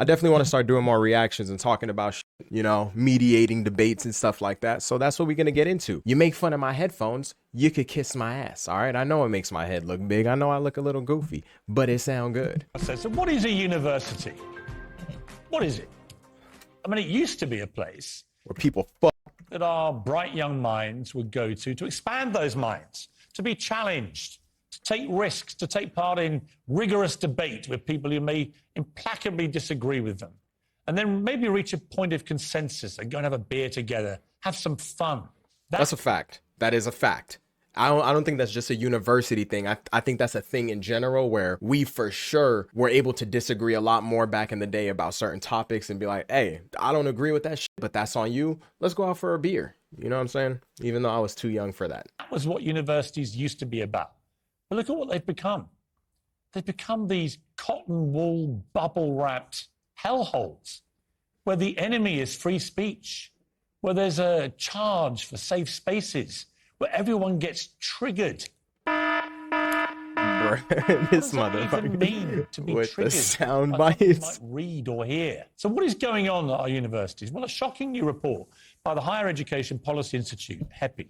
I definitely want to start doing more reactions and talking about mediating debates and stuff like that. So that's what we're going to get into. You make fun of my headphones, you could kiss my ass. All right. I know it makes my head look big. I know I look a little goofy, but it sound good. So what is a university? What is it? I mean, it used to be a place where people fuck that our bright young minds would go to expand those minds, to be challenged, to take risks, to take part in rigorous debate with people who may implacably disagree with them, and then maybe reach a point of consensus and go and have a beer together, have some fun. That's a fact. That is a fact. I don't think that's just a university thing. I think that's a thing in general where we for sure were able to disagree a lot more back in the day about certain topics and be like, hey, I don't agree with that shit, but that's on you. Let's go out for a beer. You know what I'm saying? Even though I was too young for that. That was what universities used to be about. But look at what they've become. They've become these cotton wool, bubble-wrapped hellholes where the enemy is free speech, where there's a charge for safe spaces, where everyone gets triggered. This motherfucker mean to be with triggered the sound by something you bites. might read or hear. So what is going on at our universities? Well, a shocking new report by the Higher Education Policy Institute, HEPI,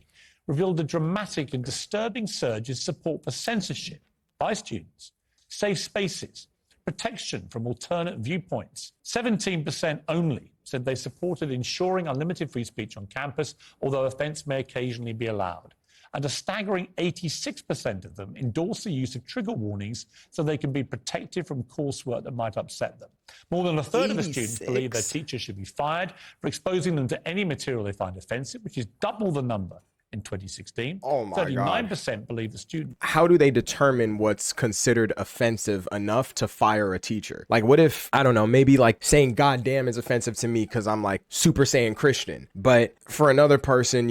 revealed a dramatic and disturbing surge in support for censorship by students, safe spaces, protection from alternate viewpoints. 17% only said they supported ensuring unlimited free speech on campus, although offence may occasionally be allowed. And a staggering 86% of them endorse the use of trigger warnings so they can be protected from coursework that might upset them. More than a third of the students believe their teachers should be fired for exposing them to any material they find offensive, which is double the number in 2016. Oh my God. 39% believe the student. How do they determine what's considered offensive enough to fire a teacher? Like, what if, I don't know, maybe like saying goddamn is offensive to me because I'm like Super Saiyan Christian, but for another person,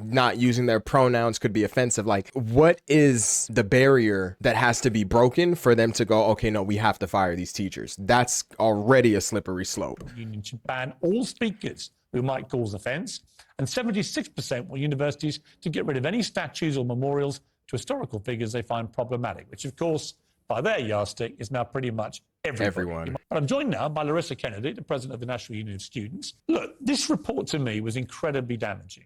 not using their pronouns could be offensive. Like, what is the barrier that has to be broken for them to go, okay, no, we have to fire these teachers? That's already a slippery slope. The union should ban all speakers who might cause offence, and 76% want universities to get rid of any statues or memorials to historical figures they find problematic, which, of course, by their yardstick, is now pretty much everyone. But I'm joined now by Larissa Kennedy, the president of the National Union of Students. Look, this report to me was incredibly damaging.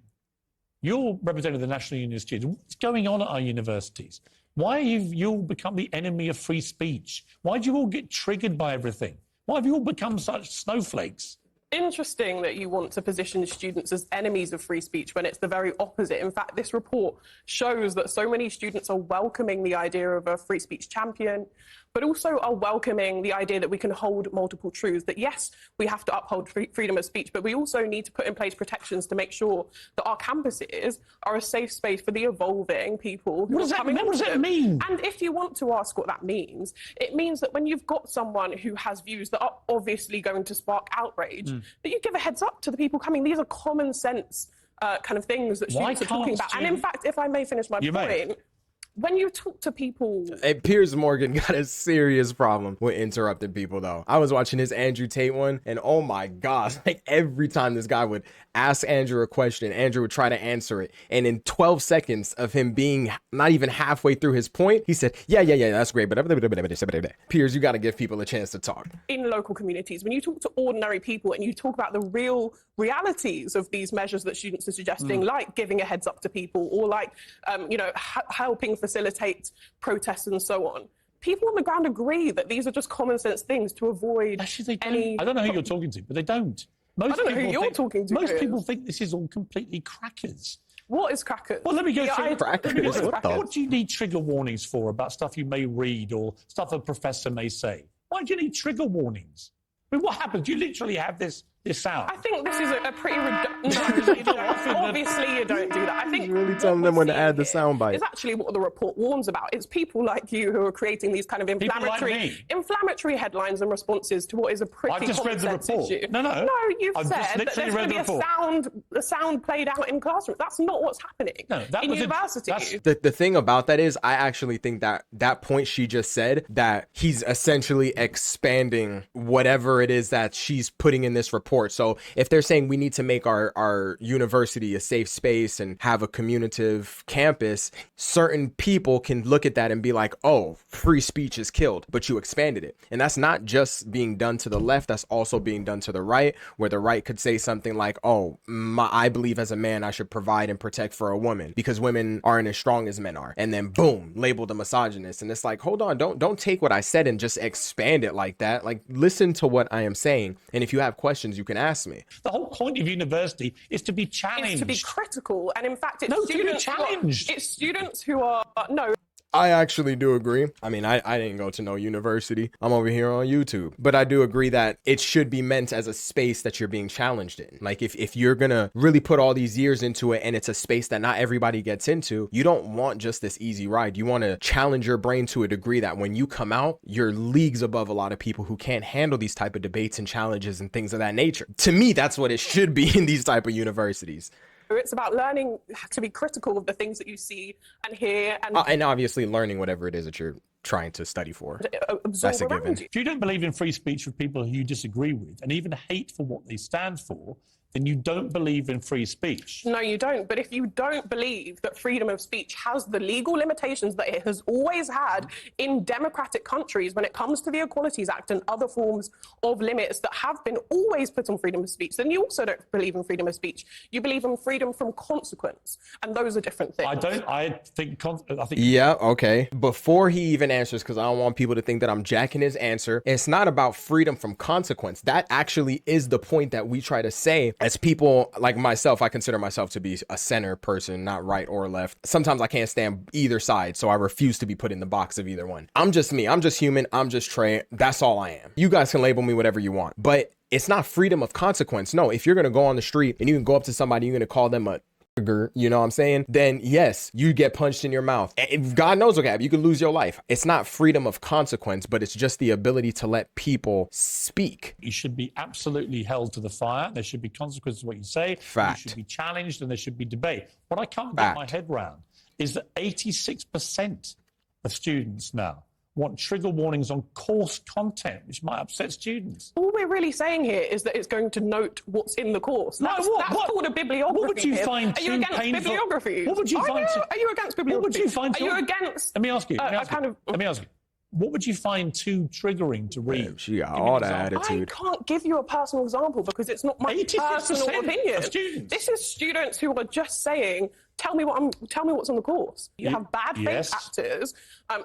You're representing the National Union of Students. What's going on at our universities? Why have you all become the enemy of free speech? Why do you all get triggered by everything? Why have you all become such snowflakes? Interesting that you want to position students as enemies of free speech when it's the very opposite. In fact, this report shows that so many students are welcoming the idea of a free speech champion, but also are welcoming the idea that we can hold multiple truths, that yes, we have to uphold freedom of speech, but we also need to put in place protections to make sure that our campuses are a safe space for the evolving people who are coming into them. What does that mean? And if you want to ask what that means, it means that when you've got someone who has views that are obviously going to spark outrage, that you give a heads up to the people coming. These are common sense kind of things that students are talking about. And in fact, if I may finish my point, when you talk to people... Hey, Piers Morgan got a serious problem with interrupting people, though. I was watching his Andrew Tate one, and oh my gosh, like every time this guy would ask Andrew a question, Andrew would try to answer it. And in 12 seconds of him being not even halfway through his point, he said, yeah, that's great, but Piers, you got to give people a chance to talk. In local communities, when you talk to ordinary people and you talk about the real realities of these measures that students are suggesting, like giving a heads up to people or like, helping facilitate protests and so on, people on the ground agree that these are just common sense things to avoid any... I don't know who you're talking to, but they don't. I don't know who you're talking to. Most people think this is all completely crackers. What is crackers? Well, let me go through crackers. What do you need trigger warnings for about stuff you may read or stuff a professor may say? Why do you need trigger warnings? I mean, what happens? You literally have this sound. I think this is a pretty... Obviously, you don't do that. I think he's really telling them when to add the soundbite. It's actually what the report warns about. It's people like you who are creating these kind of inflammatory headlines and responses to what is a pretty I've just read the report. Issue. No, you've said that there's going to be a sound played out in classrooms. That's not what's happening in universities. The thing about that is, I actually think that point she just said, that he's essentially expanding whatever it is that she's putting in this report report. So if they're saying we need to make our university a safe space and have a communicative campus, certain people can look at that and be like, oh, free speech is killed, but you expanded it. And that's not just being done to the left, that's also being done to the right, where the right could say something like, oh, I believe as a man I should provide and protect for a woman because women aren't as strong as men are. And then boom, labeled a misogynist. And it's like, hold on, don't take what I said and just expand it like that. Like, listen to what I am saying. And if you have questions, you can ask me. The whole point of university is to be challenged. It's to be critical. And in fact, it's challenged. It's students who are, no. I actually do agree. I mean, I didn't go to no university. I'm over here on YouTube. But I do agree that it should be meant as a space that you're being challenged in. Like, if you're gonna really put all these years into it and it's a space that not everybody gets into, you don't want just this easy ride. You want to challenge your brain to a degree that when you come out, you're leagues above a lot of people who can't handle these type of debates and challenges and things of that nature. To me, that's what it should be in these type of universities. It's about learning to be critical of the things that you see and hear. And obviously learning whatever it is that you're trying to study for. That's a given. If you don't believe in free speech for people who you disagree with and even hate for what they stand for, then you don't believe in free speech. No, you don't. But if you don't believe that freedom of speech has the legal limitations that it has always had in democratic countries when it comes to the Equalities Act and other forms of limits that have been always put on freedom of speech, then you also don't believe in freedom of speech. You believe in freedom from consequence. And those are different things. I think. Yeah, okay. Before he even answers, because I don't want people to think that I'm jacking his answer, it's not about freedom from consequence. That actually is the point that we try to say. As people like myself, I consider myself to be a center person, not right or left. Sometimes I can't stand either side, so I refuse to be put in the box of either one. I'm just me. I'm just human. I'm just Trey. That's all I am. You guys can label me whatever you want, but it's not freedom of consequence. No, if you're going to go on the street and you can go up to somebody, you're going to call them a you know what I'm saying? Then yes, you get punched in your mouth. And God knows what happened. You could lose your life. It's not freedom of consequence, but it's just the ability to let people speak. You should be absolutely held to the fire. There should be consequences to what you say. Fact. You should be challenged and there should be debate. What I can't get my head around is that 86% of students now want trigger warnings on course content, which might upset students. All we're really saying here is that it's going to note what's in the course. That's called a bibliography. What would you find Are you against bibliography? What would you find? Are you against bibliography? What would you find? Are you against? Let me ask you. Let me ask you. What would you find too triggering to read? Man, she got all that attitude. I can't give you a personal example because it's not my personal opinion. This is students who are just saying, tell me what's on the course. You have bad faith actors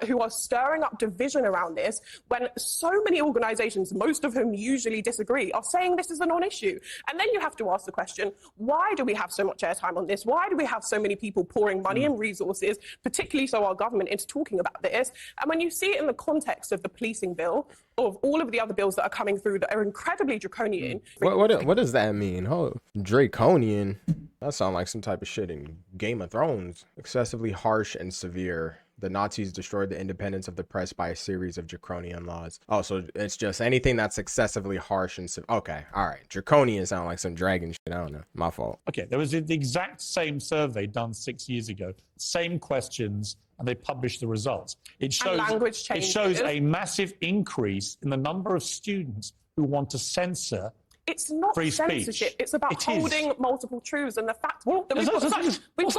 who are stirring up division around this when so many organisations, most of whom usually disagree, are saying this is a non-issue. And then you have to ask the question, why do we have so much airtime on this? Why do we have so many people pouring money and resources, particularly so our government, into talking about this? And when you see it in the context of the policing bill, of all of the other bills that are coming through that are incredibly draconian. What does that mean? Oh, draconian? That sounds like some type of shit in Game of Thrones. Excessively harsh and severe. The Nazis destroyed the independence of the press by a series of draconian laws. Oh, so it's just anything that's excessively harsh and okay, all right. Draconian sound like some dragon shit. I don't know. My fault. Okay, there was the exact same survey done 6 years ago. Same questions, and they published the results. It shows a massive increase in the number of students who want to censor It's not free censorship. speech. It's about holding multiple truths and the fact that we've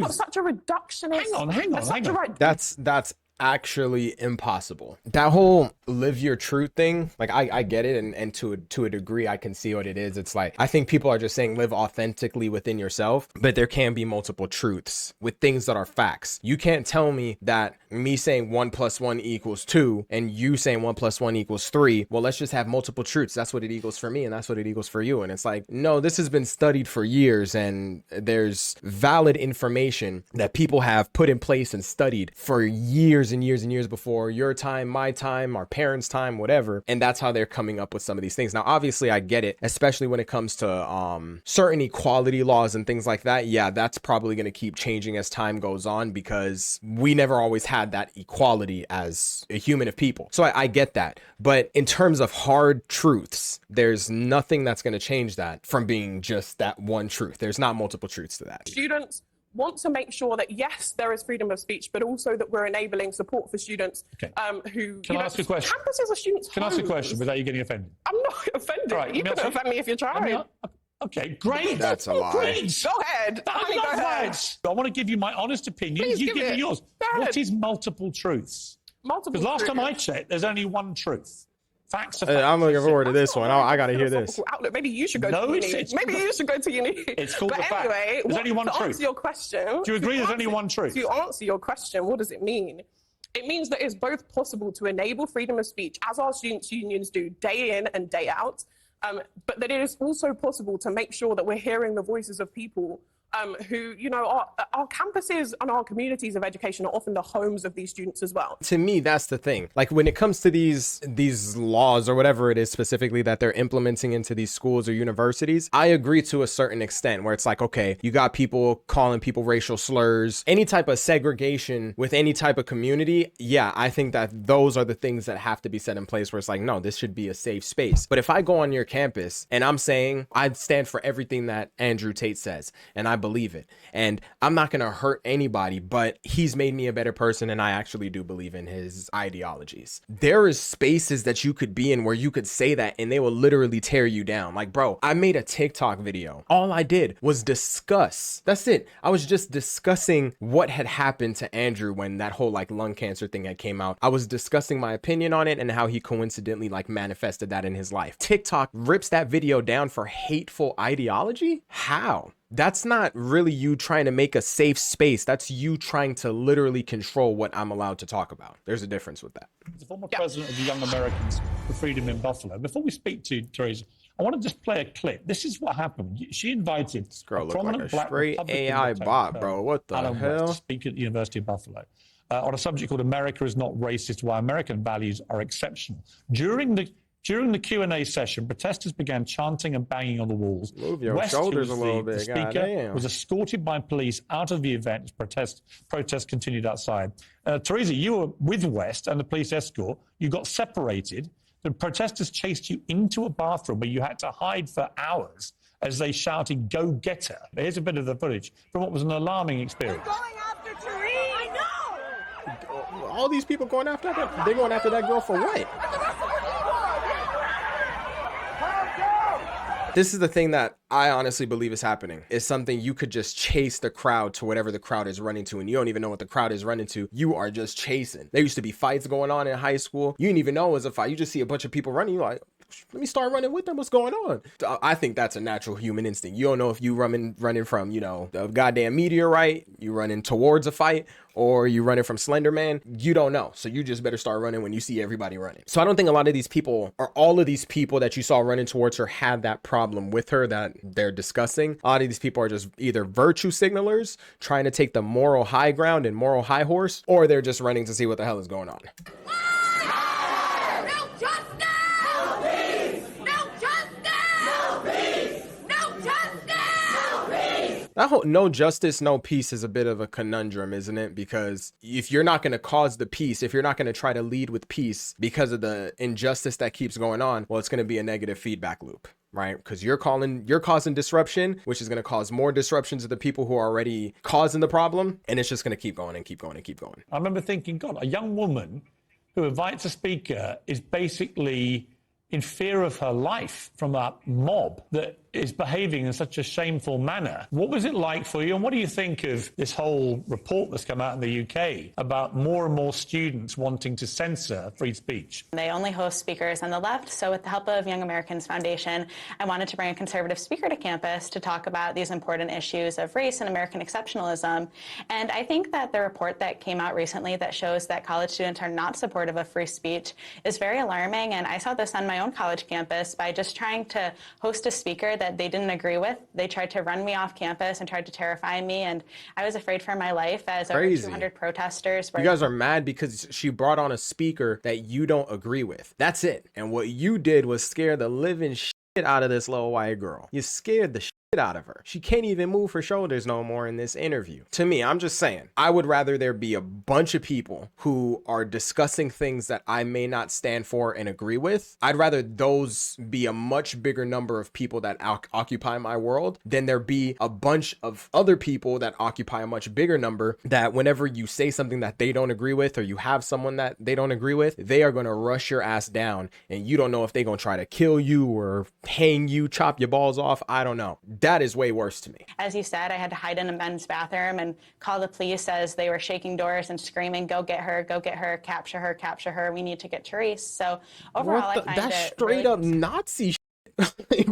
got such a reductionist. Hang on. That's actually impossible. That whole live your truth thing, like I get it, and to a degree I can see what it is. It's like I think people are just saying live authentically within yourself, but there can be multiple truths with things that are facts. You can't tell me that me saying 1 + 1 = 2 and you saying 1 + 1 = 3, well, let's just have multiple truths. That's what it equals for me and that's what it equals for you. And it's like, no, this has been studied for years and there's valid information that people have put in place and studied for years and years and years before your time, my time, our parents' time, whatever. And that's how they're coming up with some of these things. Now, obviously, I get it, especially when it comes to certain equality laws and things like that. Yeah, that's probably going to keep changing as time goes on because we never always had that equality as a human of people. So I get that. But in terms of hard truths, there's nothing that's going to change that from being just that one truth. There's not multiple truths to that. Students want to make sure that, yes, there is freedom of speech, but also that we're enabling support for students who... Can I ask a question? Campuses are students' Can I ask a question without you getting offended? I'm not offended. Right, You can offend me if you're trying. Okay, great. That's a lie. Great. Go ahead. I love that. I want to give you my honest opinion. Please You give me yours. Go What ahead. is multiple truths? Multiple Because last truths. time I checked, there's only one truth. Facts are facts. I'm looking forward to this one. I got to hear this. Outlook. Maybe you should go No, to uni. it's Maybe you should go to uni. It's called but the fact. anyway, There's only one to truth. answer your question... Do you agree there's only one truth? To answer your question, what does it mean? It means that it's both possible to enable freedom of speech, as our students' unions do day in and day out, but that it is also possible to make sure that we're hearing the voices of people who, you know, our campuses and our communities of education are often the homes of these students as well. To me, that's the thing. Like when it comes to these laws or whatever it is specifically that they're implementing into these schools or universities, I agree to a certain extent where it's like, okay, you got people calling people racial slurs, any type of segregation with any type of community. Yeah, I think that those are the things that have to be set in place where it's like, no, this should be a safe space. But if I go on your campus and I'm saying I stand for everything that Andrew Tate says and I believe it, and I'm not going to hurt anybody, but he's made me a better person and I actually do believe in his ideologies. There is spaces that you could be in where you could say that and they will literally tear you down. Like, bro, I made a TikTok video. All I did was discuss. That's it. I was just discussing what had happened to Andrew when that whole like lung cancer thing had came out. I was discussing my opinion on it and how he coincidentally like manifested that in his life. TikTok rips that video down for hateful ideology? How? That's not really you trying to make a safe space. That's you trying to literally control what I'm allowed to talk about. There's a difference with that. The former president of the Young Americans for Freedom in Buffalo. Before we speak to Teresa, I want to just play a clip. This is what happened. She invited This girl a looked like prominent a black straight Republican AI Republican, bot, bro. What the Alan hell? West, to speak at the University of Buffalo on a subject called "America is not racist: Why American Values Are Exceptional." During the Q&A session, protesters began chanting and banging on the walls. Move your West, shoulders who was a little the bit, speaker, goddamn. was escorted by police out of the event as protests continued outside. Teresa, you were with West and the police escort. You got separated. The protesters chased you into a bathroom where you had to hide for hours as they shouted, "Go get her." Here's a bit of the footage from what was an alarming experience. We're going after Tariq. I know. All these people going after that? They going after that girl for what? This is the thing that I honestly believe is happening. Is something you could just chase the crowd to whatever the crowd is running to, and you don't even know what the crowd is running to. You are just chasing. There used to be fights going on in high school. You didn't even know it was a fight. You just see a bunch of people running. You're like, let me start running with them. What's going on? I think that's a natural human instinct. You don't know if you running from, you know, the goddamn meteorite, you running towards a fight, or you running from Slender Man. You don't know. So you just better start running when you see everybody running. So I don't think a lot of these people, or all of these people that you saw running towards her, had that problem with her that they're discussing. A lot of these people are just either virtue signalers trying to take the moral high ground and moral high horse, or they're just running to see what the hell is going on. No justice. No peace. No justice. No peace. No justice. No peace. That whole no justice, no peace is a bit of a conundrum, isn't it? Because if you're not going to cause the peace, if you're not going to try to lead with peace because of the injustice that keeps going on, well, it's going to be a negative feedback loop, right? Because you're causing disruption, which is going to cause more disruption to the people who are already causing the problem. And it's just going to keep going and keep going and keep going. I remember thinking, God, a young woman who invites a speaker is basically in fear of her life from a mob that is behaving in such a shameful manner. What was it like for you? And what do you think of this whole report that's come out in the UK about more and more students wanting to censor free speech? They only host speakers on the left, so with the help of Young Americans Foundation, I wanted to bring a conservative speaker to campus to talk about these important issues of race and American exceptionalism. And I think that the report that came out recently that shows that college students are not supportive of free speech is very alarming. And I saw this on my own college campus by just trying to host a speaker that they didn't agree with. They tried to run me off campus and tried to terrify me, and I was afraid for my life as over 200 protesters were... You guys are mad because she brought on a speaker that you don't agree with. That's it. And what you did was scare the living shit out of this little white girl. You scared the shit out of her. She can't even move her shoulders no more in this interview. To me, I'm just saying, I would rather there be a bunch of people who are discussing things that I may not stand for and agree with. I'd rather those be a much bigger number of people that occupy my world than there be a bunch of other people that occupy a much bigger number that whenever you say something that they don't agree with, or you have someone that they don't agree with, they are going to rush your ass down, and you don't know if they're going to try to kill you or hang you, chop your balls off. I don't know. That is way worse to me. As you said, I had to hide in a men's bathroom and call the police as they were shaking doors and screaming, go get her, capture her, we need to get Therese. So overall, I find that's it straight really up Nazi shit. Like,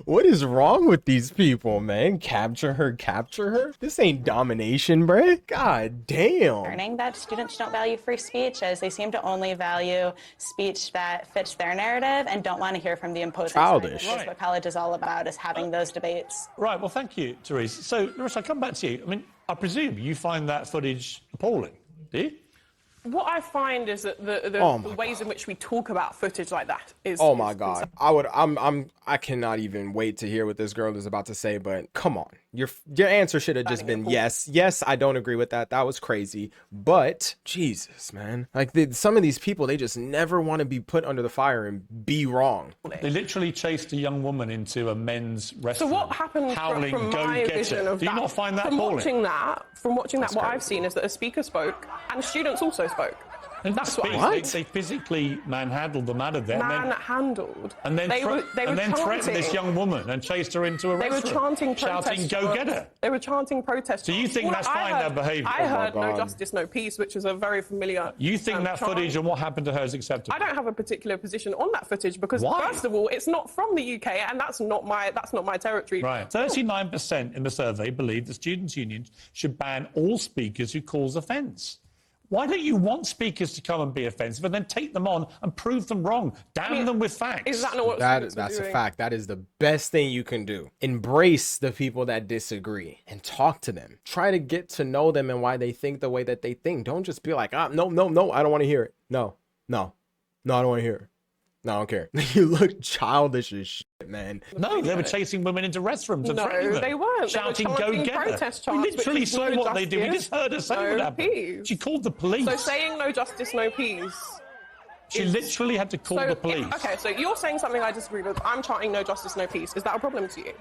what is wrong with these people, man? Capture her? This ain't domination, bruh. God damn. concerning that students don't value free speech, as they seem to only value speech that fits their narrative and don't want to hear from the opposing Childish. side. That's what college is all about, is having those debates. Right, well, thank you, Therese. So, Larissa, I'll come back to you. I mean, I presume you find that footage appalling, do you? What I find is that the Oh my ways in which we talk about footage like that is. Oh my God. I cannot even wait to hear what this girl is about to say, but come on. Your answer should have just been yes. Yes, I don't agree with that. That was crazy. But Jesus, man. Like some of these people, they just never want to be put under the fire and be wrong. They literally chased a young woman into a men's restaurant. So what happened howling, from go my get vision her. of Do you that? not find that from appalling? watching that, what crazy. I've seen is that a speaker spoke and students also spoke. And That's what they physically manhandled them out of there. Manhandled. And then they were threatened this young woman and chased her into a They were restaurant. chanting shouting, protest go chants. get her. They were chanting protest. So you chants. think Well, that's fine, that behaviour? I heard God. no justice, no peace, which is a very familiar. You think that chant. footage and what happened to her is acceptable? I don't have a particular position on that footage because, Why? first of all, it's not from the UK, and that's not my territory. Right. 39% in the survey believe the students' unions should ban all speakers who cause offence. Why don't you want speakers to come and be offensive and then take them on and prove them wrong? Damn them with facts. Is that not what That's students are a doing? fact. That is the best thing you can do. Embrace the people that disagree and talk to them. Try to get to know them and why they think the way that they think. Don't just be like, no, I don't want to hear it. No, I don't want to hear it. No, I don't care. You look childish as shit, man. No, they were chasing women into restrooms and No, threatening them. they weren't. They were Shouting, go chanting get her. protest We chants, literally which is saw no what they did. We justice, just heard her say no what happened. peace. She called the police. So saying no justice, no peace. She literally had to call the police. Okay, so you're saying something I disagree with. I'm chanting no justice, no peace. Is that a problem to you?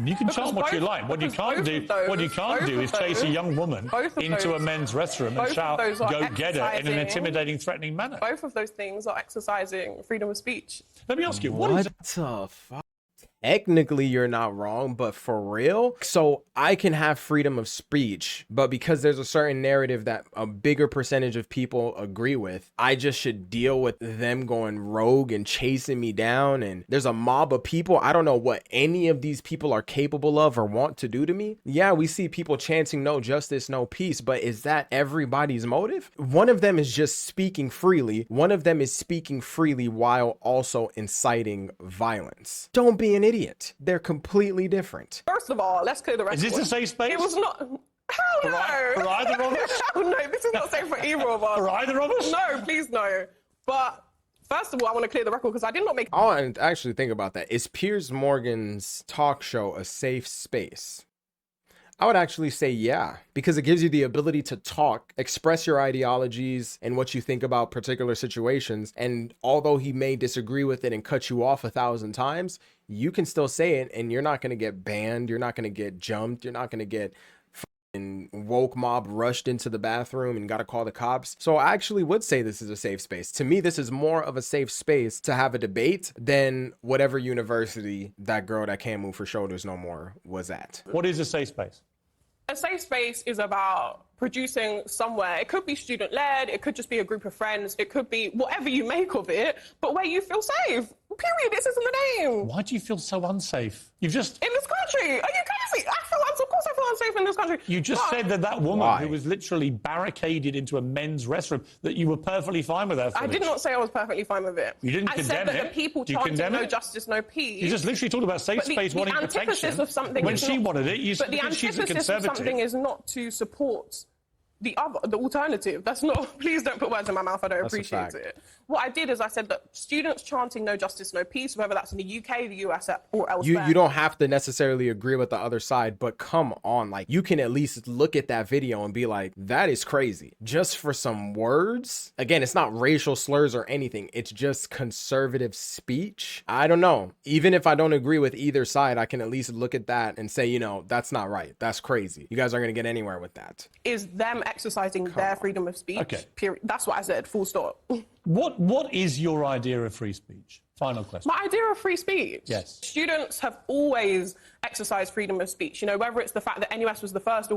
You can Because chant what you both- like. What you because can't do, both of what you those- can't both do of is chase a those- young woman both of into a those- men's restroom and both of shout, those are go get her, in an exercising- intimidating, threatening manner. Both of those things are exercising freedom of speech. Let me ask you, what is the fuck? Technically, you're not wrong, but for real? So I can have freedom of speech, but because there's a certain narrative that a bigger percentage of people agree with, I just should deal with them going rogue and chasing me down. And there's a mob of people. I don't know what any of these people are capable of or want to do to me. Yeah, we see people chanting no justice, no peace, but is that everybody's motive? One of them is just speaking freely. One of them is speaking freely while also inciting violence. Don't be an idiot. They're completely different. First of all, let's clear the record. Is this a safe space? It was not. Hell no! For either of us? Hell no, this is not safe for either of us. For either of us? No, please no. But first of all, I want to clear the record because I did not make. Oh, and actually think about that. Is Piers Morgan's talk show a safe space? I would actually say yeah, because it gives you the ability to talk, express your ideologies and what you think about particular situations. And although he may disagree with it and cut you off 1,000 times, you can still say it and you're not going to get banned. You're not going to get jumped. You're not going to get fucking woke mob rushed into the bathroom and got to call the cops. So I actually would say this is a safe space. To me, this is more of a safe space to have a debate than whatever university that girl that can't move her shoulders no more was at. What is a safe space? A safe space is about producing somewhere. It could be student-led, it could just be a group of friends, it could be whatever you make of it, but where you feel safe. Period. This isn't the name. Why do you feel so unsafe? You've just... In this country. Are you crazy? Of course I feel unsafe in this country. You just said that woman Why? who was literally barricaded into a men's restroom, that you were perfectly fine with that I footage. did not say I was perfectly fine with it. You didn't I condemn said that it? the people Do you chanting condemn no it? justice, no peace. You just literally talked about safe But space wanting the antithesis protection. of something When is she not, wanted it, you said but the because she's a antithesis of conservative. something is not to support the alternative. That's not, please don't put words in my mouth. I don't appreciate fact. it. What I did is I said that students chanting no justice, no peace, whether that's in the UK, the US, or elsewhere. You don't have to necessarily agree with the other side, but come on, like, you can at least look at that video and be like, that is crazy. Just for some words. Again, it's not racial slurs or anything. It's just conservative speech. I don't know. Even if I don't agree with either side, I can at least look at that and say, you know, that's not right. That's crazy. You guys aren't going to get anywhere with that. Is them exercising their freedom of speech. Okay. Period. That's what I said, full stop. What is your idea of free speech? Final question. My idea of free speech? Yes. Students have always exercised freedom of speech. You know, whether it's the fact that NUS was the first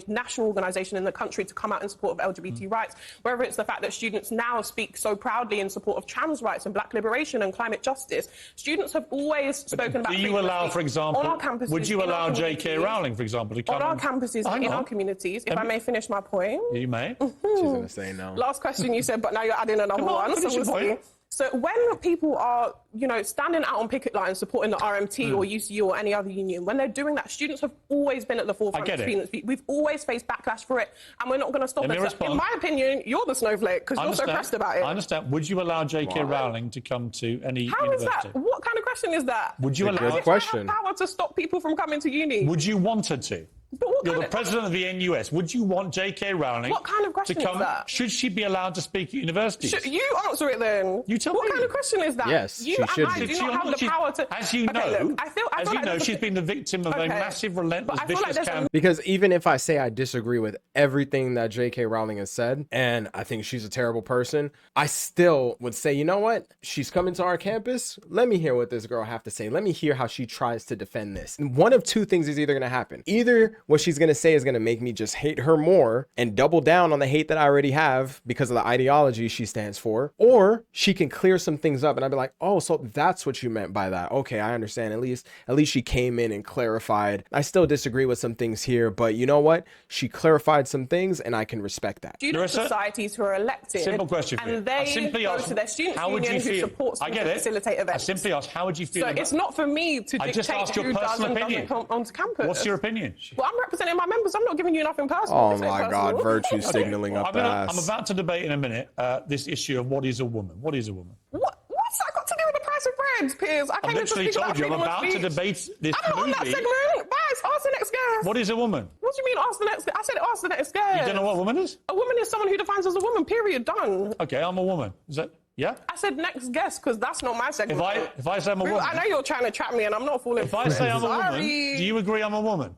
national organisation in the country to come out in support of LGBT rights, whether it's the fact that students now speak so proudly in support of trans rights and black liberation and climate justice. Students have always spoken about freedom of speech. Do you allow, for example, on our campuses, would you in our allow J.K. communities- Rowling, for example, to come on our campuses, in our communities, if I may finish my point. You may. She's going to say no. Last question you said, but now you're adding another one. So we'll see. So when people are, you know, standing out on picket lines supporting the RMT or UCU or any other union, when they're doing that, students have always been at the forefront of freedom of speech. We've always faced backlash for it, and we're not going to stop it. So in my opinion, you're the snowflake because you're so pressed about it. I understand. Would you allow J.K. Rowling to come to any university? How is that? What kind of question is that? Would you allow? Good question. Have power to stop people from coming to uni? Would you want her to? But what You're kind the president of the NUS. Would you want J.K. Rowling What kind of question to come? is that? Should she be allowed to speak at universities? You answer it then. You tell What me. kind of question is that? Yes, you she and should I be. do not have the power to. As you know, Okay, look, I feel like there's she's been the victim of a massive, relentless, But I feel like vicious there's campaign. Because even if I say I disagree with everything that J.K. Rowling has said, and I think she's a terrible person, I still would say, you know what? She's coming to our campus. Let me hear what this girl have to say. Let me hear how she tries to defend this. And one of two things is either going to happen. Either what she's going to say is going to make me just hate her more and double down on the hate that I already have because of the ideology she stands for, or she can clear some things up and I'd be like, oh, so that's what you meant by that. Okay, I understand. At least she came in and clarified. I still disagree with some things here, but you know what? She clarified some things and I can respect that. Student societies who are elected. Simple question for you. And they go to their students' union who supports them to facilitate events. I simply ask, how would you feel? So it's not for me to dictate who does and doesn't come onto campus. What's your opinion? Well, I'm representing my members. I'm not giving you nothing personal. Oh my God, virtue signaling up the ass. I'm about to debate in a minute this issue of what is a woman. What is a woman? What's that got to do with the price of bread, Piers? I I've literally told you I'm about to debate this I'm not on that movie. segment. Guys, ask the next guest. What is a woman? What do you mean ask the next guest? I said ask the next guest. You don't know what a woman is? A woman is someone who defines as a woman, period, done. Okay, I'm a woman. Is that... Yeah? I said next guest because that's not my segment. If I say I'm a woman... I know you're trying to trap me and I'm not falling for it. If I say I'm a woman, do you agree I'm a woman?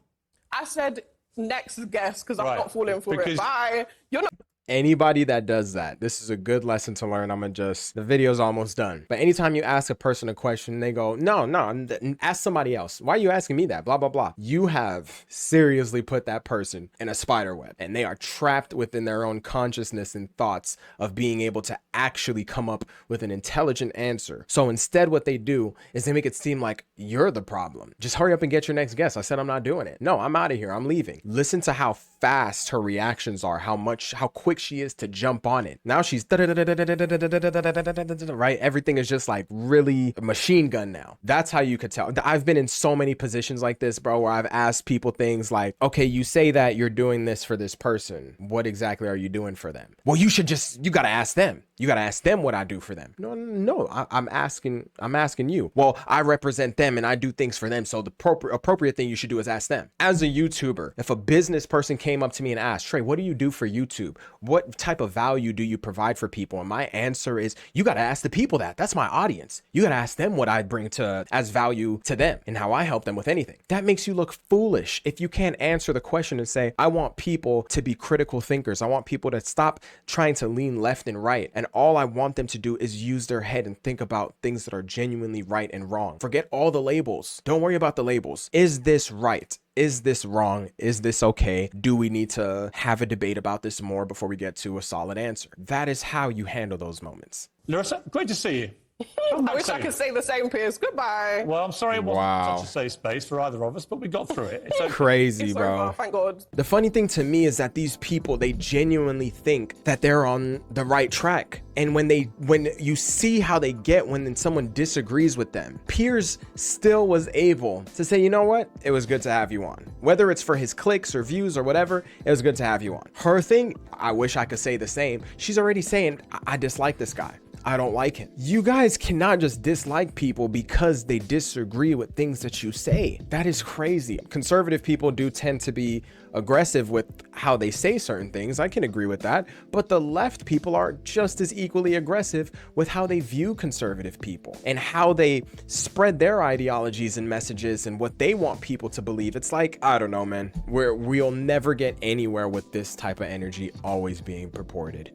I said next guest because I'm not falling for it. Bye. You're not... Anybody that does that, this is a good lesson to learn. The video's almost done. But anytime you ask a person a question, they go, no, ask somebody else. Why are you asking me that? Blah, blah, blah. You have seriously put that person in a spider web and they are trapped within their own consciousness and thoughts of being able to actually come up with an intelligent answer. So instead, what they do is they make it seem like you're the problem. Just hurry up and get your next guest. I said, I'm not doing it. No, I'm out of here. I'm leaving. Listen to how fast her reactions are, how quick she is to jump on it. Now she's right. Everything is just like really machine gun now. That's how you could tell. I've been in so many positions like this, bro, where I've asked people things like, okay, you say that you're doing this for this person. What exactly are you doing for them? Well, you got to ask them. You got to ask them what I do for them. No, I'm asking you. Well, I represent them and I do things for them. So the appropriate thing you should do is ask them. As a YouTuber, if a business person came up to me and asked, Trey, what do you do for YouTube? What type of value do you provide for people? And my answer is, you got to ask the people that. That's my audience. You got to ask them what I bring as value to them and how I help them with anything. That makes you look foolish if you can't answer the question and say, I want people to be critical thinkers. I want people to stop trying to lean left and right. And all I want them to do is use their head and think about things that are genuinely right and wrong. Forget all the labels. Don't worry about the labels. Is this right? Is this wrong? Is this okay? Do we need to have a debate about this more before we get to a solid answer? That is how you handle those moments. Larissa, great to see you. I wish I could say the same, Piers. Goodbye. Well, I'm sorry it wasn't Wow. such a safe space for either of us, but we got through it. It's okay. Crazy, It's bro. over, thank God. The funny thing to me is that these people, they genuinely think that they're on the right track. And when you see how they get when someone disagrees with them, Piers still was able to say, you know what? It was good to have you on. Whether it's for his clicks or views or whatever, it was good to have you on. Her thing, I wish I could say the same. She's already saying, I dislike this guy. I don't like him. You guys cannot just dislike people because they disagree with things that you say. That is crazy. Conservative people do tend to be aggressive with how they say certain things. I can agree with that. But the left people are just as equally aggressive with how they view conservative people and how they spread their ideologies and messages and what they want people to believe. It's like, I don't know, man. We'll never get anywhere with this type of energy always being purported.